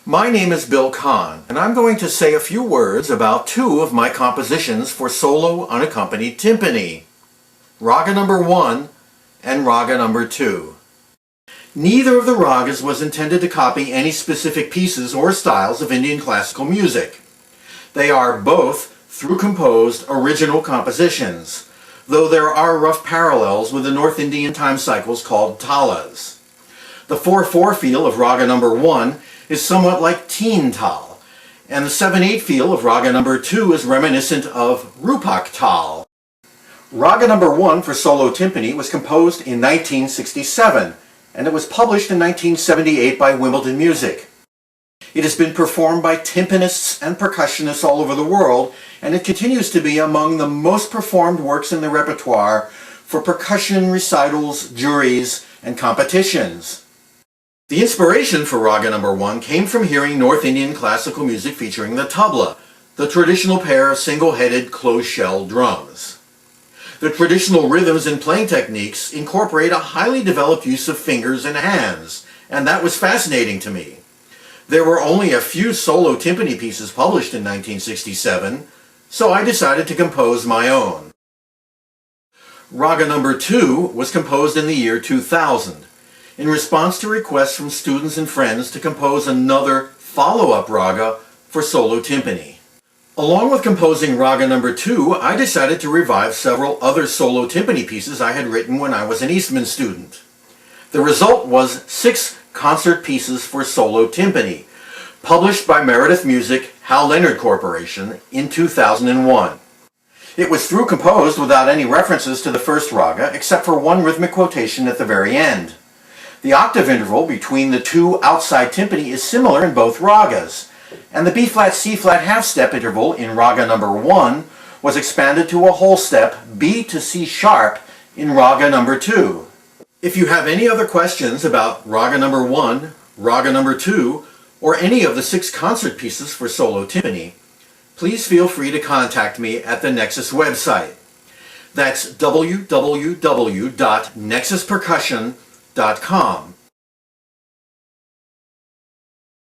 My name is Bill Kahn, and I'm going to say a few words about two of my compositions for solo unaccompanied timpani, Raga number 1 and Raga number 2. Neither of the ragas was intended to copy any specific pieces or styles of Indian classical music. They are both through-composed original compositions, though there are rough parallels with the North Indian time cycles called talas. The 4/4 feel of Raga number 1 is somewhat like Teen Tal, and the 7/8 feel of Raga number 2 is reminiscent of Rupak Tal. Raga number 1 for solo timpani was composed in 1967, and it was published in 1978 by Wimbledon Music. It has been performed by timpanists and percussionists all over the world, and it continues to be among the most performed works in the repertoire for percussion recitals, juries, and competitions. The inspiration for Raga number 1 came from hearing North Indian classical music featuring the tabla, the traditional pair of single-headed closed-shell drums. The traditional rhythms and playing techniques incorporate a highly developed use of fingers and hands, and that was fascinating to me. There were only a few solo timpani pieces published in 1967, so I decided to compose my own. Raga number 2 was composed in the year 2000, in response to requests from students and friends to compose another follow-up raga for solo timpani. Along with composing Raga number 2, I decided to revive several other solo timpani pieces I had written when I was an Eastman student. The result was 6 concert pieces for solo timpani, published by Meredith Music, Hal Leonard Corporation, in 2001. It was through-composed without any references to the first raga, except for one rhythmic quotation at the very end. The octave interval between the two outside timpani is similar in both ragas, and the B-flat C-flat half-step interval in Raga number 1 was expanded to a whole step B to C sharp in Raga number 2. If you have any other questions about Raga number 1, Raga number 2, or any of the 6 concert pieces for solo timpani, please feel free to contact me at the Nexus website. That's www.nexuspercussion.com.